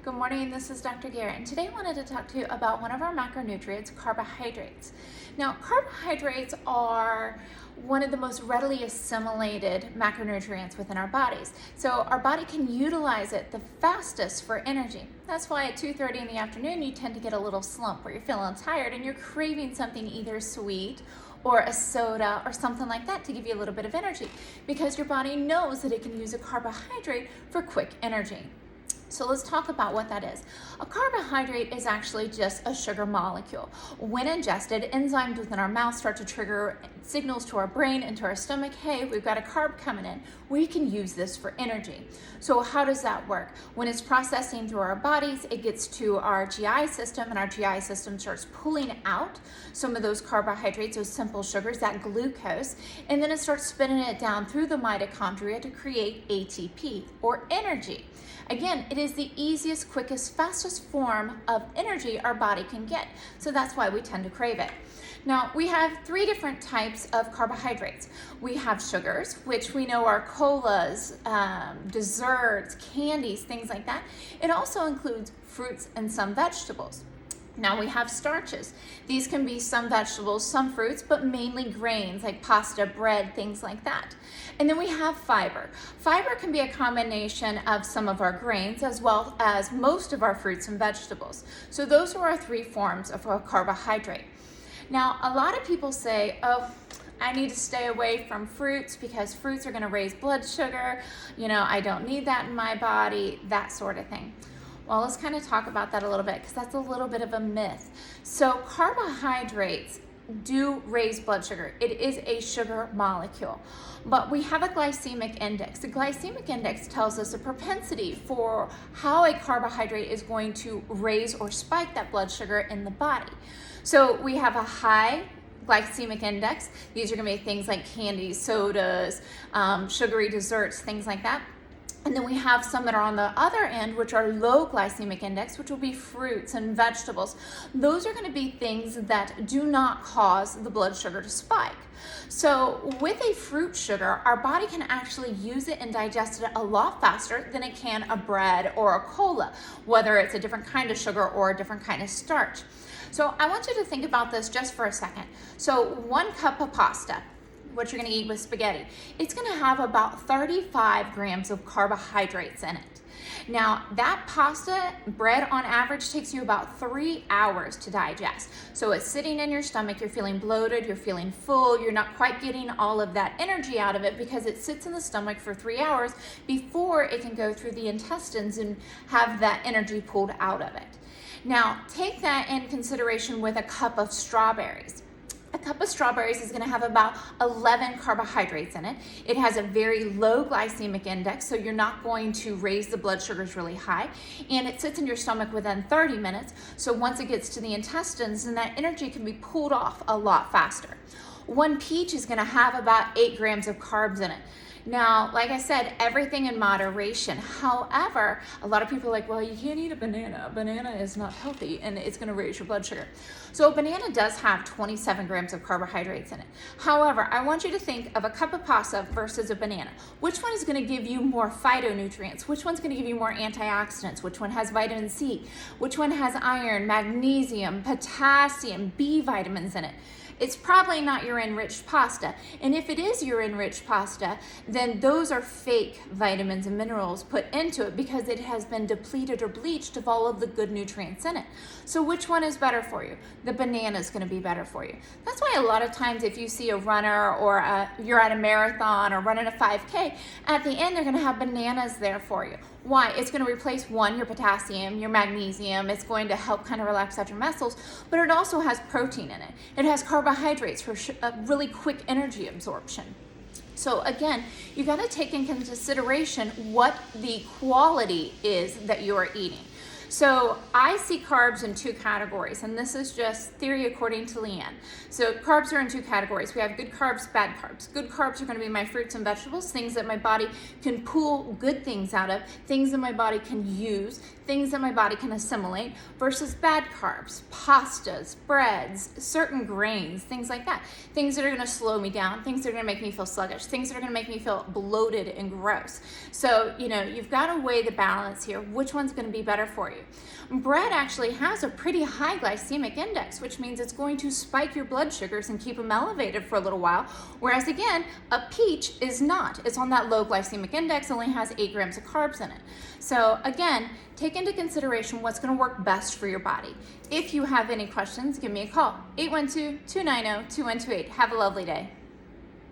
Good morning, this is Dr. Garrett, and today I wanted to talk to you about one of our macronutrients, carbohydrates. Now, carbohydrates are one of the most readily assimilated macronutrients within our bodies. So our body can utilize it the fastest for energy. That's why at 2:30 in the afternoon, you tend to get a little slump where you're feeling tired and you're craving something either sweet or a soda or something like that to give you a little bit of energy, because your body knows that it can use a carbohydrate for quick energy. So let's talk about what that is. A carbohydrate is actually just a sugar molecule. When ingested, enzymes within our mouth start to trigger signals to our brain and to our stomach, hey, we've got a carb coming in. We can use this for energy. So how does that work? When it's processing through our bodies, it gets to our GI system, and our GI system starts pulling out some of those carbohydrates, those simple sugars, that glucose, and then it starts spinning it down through the mitochondria to create ATP, or energy. Again, it is the easiest, quickest, fastest form of energy our body can get. So that's why we tend to crave it. Now, we have three different types of carbohydrates. We have sugars, which we know are colas, desserts, candies, things like that. It also includes fruits and some vegetables. Now we have starches. These can be some vegetables, some fruits, but mainly grains like pasta, bread, things like that. And then we have fiber. Fiber can be a combination of some of our grains as well as most of our fruits and vegetables. So those are our three forms of a carbohydrate. Now, a lot of people say, oh, I need to stay away from fruits because fruits are going to raise blood sugar. I don't need that in my body, that sort of thing. Well, let's kind of talk about that a little bit, because that's a little bit of a myth. So carbohydrates do raise blood sugar. It is a sugar molecule, but we have a glycemic index. The glycemic index tells us a propensity for how a carbohydrate is going to raise or spike that blood sugar in the body. So we have a high glycemic index. These are going to be things like candies, sodas, sugary desserts, things like that. And then we have some that are on the other end, which are low glycemic index, which will be fruits and vegetables. Those are going to be things that do not cause the blood sugar to spike. So with a fruit sugar, our body can actually use it and digest it a lot faster than it can a bread or a cola, whether it's a different kind of sugar or a different kind of starch. So I want you to think about this just for a second. So 1 cup of pasta, what you're going to eat with spaghetti, it's going to have about 35 grams of carbohydrates in it. Now, that pasta bread on average takes you about 3 hours to digest. So it's sitting in your stomach, you're feeling bloated, you're feeling full, you're not quite getting all of that energy out of it because it sits in the stomach for 3 hours before it can go through the intestines and have that energy pulled out of it. Now, take that in consideration with a cup of strawberries. A cup of strawberries is going to have about 11 carbohydrates in it. It has a very low glycemic index, so you're not going to raise the blood sugars really high. And it sits in your stomach within 30 minutes. So once it gets to the intestines, then that energy can be pulled off a lot faster. 1 peach is going to have about 8 grams of carbs in it. Now, like I said, everything in moderation. However, a lot of people are like, well, you can't eat a banana. A banana is not healthy and it's going to raise your blood sugar. So a banana does have 27 grams of carbohydrates in it. However, I want you to think of a cup of pasta versus a banana. Which one is going to give you more phytonutrients? Which one's going to give you more antioxidants? Which one has vitamin C? Which one has iron, magnesium, potassium, B vitamins in it? It's probably not your enriched pasta. And if it is your enriched pasta, then those are fake vitamins and minerals put into it because it has been depleted or bleached of all of the good nutrients in it. So which one is better for you? The banana is going to be better for you. That's why a lot of times if you see a runner or you're at a marathon or running a 5K, at the end they're going to have bananas there for you. Why? It's going to replace your potassium, your magnesium. It's going to help kind of relax out your muscles, but it also has protein in it. It has carbohydrates for a really quick energy absorption. So again, you got to take in consideration what the quality is that you are eating. So I see carbs in two categories, and this is just theory according to Leanne. So carbs are in two categories. We have good carbs, bad carbs. Good carbs are going to be my fruits and vegetables, things that my body can pull good things out of, things that my body can use, things that my body can assimilate, versus bad carbs, pastas, breads, certain grains, things like that. Things that are going to slow me down, things that are going to make me feel sluggish, things that are going to make me feel bloated and gross. So, you've got to weigh the balance here. Which one's going to be better for you? Bread actually has a pretty high glycemic index, which means it's going to spike your blood sugars and keep them elevated for a little while. Whereas again, a peach is not. It's on that low glycemic index, only has 8 grams of carbs in it. So again, take into consideration what's going to work best for your body. If you have any questions, give me a call. 812-290-2128. Have a lovely day.